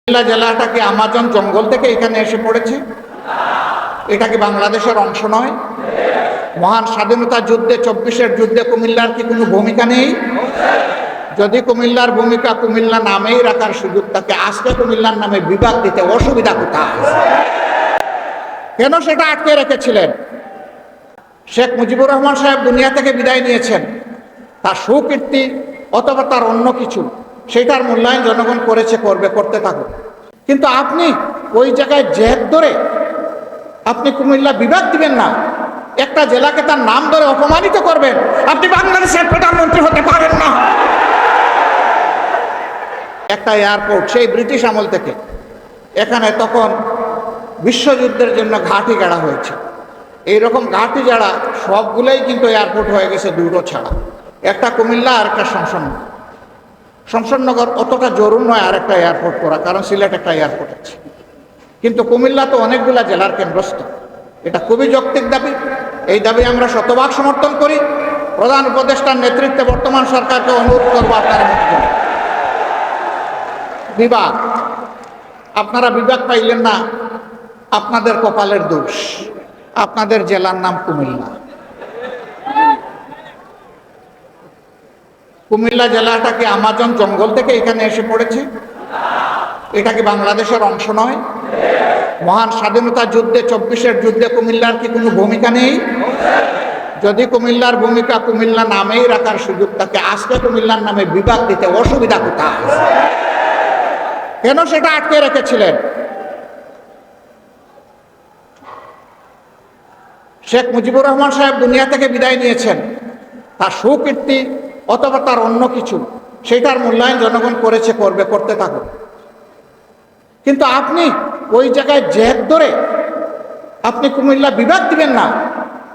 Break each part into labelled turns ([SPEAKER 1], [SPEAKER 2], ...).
[SPEAKER 1] কুমিল্লা জেলাটা কি আমাজন জঙ্গল থেকে এখানে এসে পড়েছে? এটা কি বাংলাদেশের অংশ নয়? মহান স্বাধীনতা যুদ্ধে 24-এর যুদ্ধে কুমিল্লার কি কোনো ভূমিকা নেই? যদি কুমিল্লার ভূমিকা কুমিল্লা নামেই রাখার সুযোগ থাকে, আজকে কুমিল্লার নামে বিভাগ দিতে অসুবিধা কোথায়? কেন সেটা আটকে রেখেছিলেন? শেখ মুজিবুর রহমান সাহেব দুনিয়া থেকে বিদায় নিয়েছেন, তার সুকীর্তি অথবা তার অন্য কিছু, সেটার মূল্যায়ন জনগণ করেছে, করবে, করতে থাকুক। কিন্তু আপনি ওই জায়গায় জেদ ধরে আপনি কুমিল্লা বিভাগ দিবেন না, একটা জেলাকে তার নাম ধরে অপমানিত করবেন। আপনি বাংলাদেশের প্রধানমন্ত্রী হতে পারেন না। একটা এয়ারপোর্ট সেই ব্রিটিশ আমল থেকে, এখানে তখন বিশ্বযুদ্ধের জন্য ঘাঁটি গাড়া হয়েছে। এইরকম ঘাঁটি গাড়া সবগুলোই কিন্তু এয়ারপোর্ট হয়ে গেছে দুটো ছাড়া, একটা কুমিল্লা আর একটা শমশাননগর। অতটা জরুর নয় আর একটা এয়ারপোর্ট করা, কারণ সিলেট একটা এয়ারপোর্ট আছে, কিন্তু কুমিল্লা তো অনেকগুলা জেলার কেন্দ্রস্থল। এটা খুবই যৌক্তিক দাবি। এই দাবি আমরা শতভাগ সমর্থন করি। প্রধান উপদেষ্টার নেতৃত্বে বর্তমান সরকারকে অনুরোধ করবো, আপনারা বিভাগ, আপনারা বিভাগ পাইলেন না, আপনাদের কপালের দোষ। আপনাদের জেলার নাম কুমিল্লা। কুমিল্লা জেলাটা কি আমাজন জঙ্গল থেকে এখানে এসে পড়েছে? এটা কি বাংলাদেশের অংশ নয়? মহান স্বাধীনতা যুদ্ধে 24-এর যুদ্ধে কুমিল্লার কি কোনো ভূমিকা নেই? যদি কুমিল্লার ভূমিকা কুমিল্লা নামেই রাখার সুযোগ থাকে, আজকে কুমিল্লার নামে বিভাগ দিতে অসুবিধা কোথায়? কেন সেটা আটকে রেখেছিলেন? শেখ মুজিবুর রহমান সাহেব দুনিয়া থেকে বিদায় নিয়েছেন, তার সুকীর্তি অথবা তার অন্য কিছু, সেটার মূল্যায়ন জনগণ করেছে, করবে, করতে থাকুক। কিন্তু আপনি ওই জায়গায় জেদ ধরে আপনি কুমিল্লা বিভাগ দিবেন না,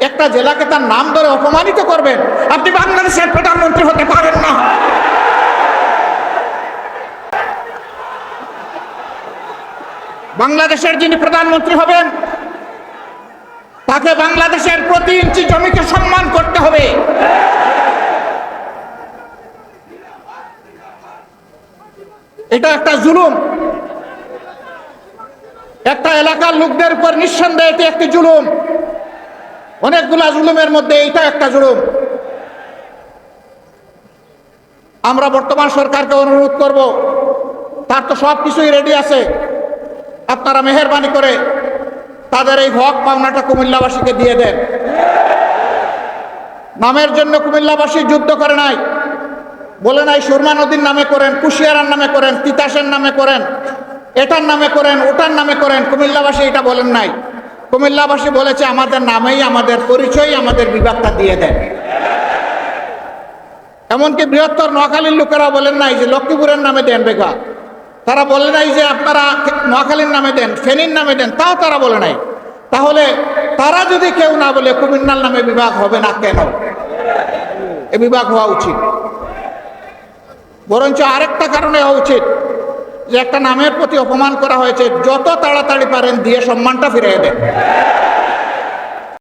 [SPEAKER 1] একটা জেলাকে তার নাম ধরে অপমানিত করবেন। আপনি বাংলাদেশের প্রধানমন্ত্রী হতে পারেন না। বাংলাদেশের যিনি প্রধানমন্ত্রী হবেন, তাকে বাংলাদেশের প্রতি ইঞ্চি জমিকে সম্মান করতে হবে। এটা একটা জুলুম, একটা এলাকার লোকদের উপর নিঃসন্দেহে এটি একটি জুলুম। অনেকগুলা জুলুমের মধ্যে এইটা একটা জুলুম। আমরা বর্তমান সরকারকে অনুরোধ করব, তার তো সব কিছুই রেডি আছে, আপনারা মেহেরবানি করে তাদের এই হক পাওনাটা কুমিল্লাবাসীকে দিয়ে দেন। নামের জন্য কুমিল্লাবাসী যুদ্ধ করে নাই, বলে নাই সুরমা নদীর নামে করেন, কুশিয়ারার নামে করেন, তিতাসের নামে করেন, এটার নামে করেন, ওটার নামে করেন। কুমিল্লাবাসী এটা বলেন নাই। কুমিল্লাবাসী বলেছে আমাদের নামেই, আমাদের পরিচয়, আমাদের বিভাগটা দিয়ে দেন। এমনকি বৃহত্তর নোয়াখালীর লোকেরা বলেন নাই যে লক্ষ্মীপুরের নামে দেন বেগা, তারা বলে নাই যে আপনারা নোয়াখালীর নামে দেন, ফেনীর নামে দেন, তাও তারা বলে নাই। তাহলে তারা যদি কেউ না বলে কুমিল্লার নামে বিভাগ হবে না কেন? এ বিভাগ হওয়া উচিত। বরঞ্চ আরেকটা কারণে হওয়া উচিত, যে একটা নামের প্রতি অপমান করা হয়েছে, যত তাড়াতাড়ি পারেন দিয়ে সম্মানটা ফিরিয়ে দেন।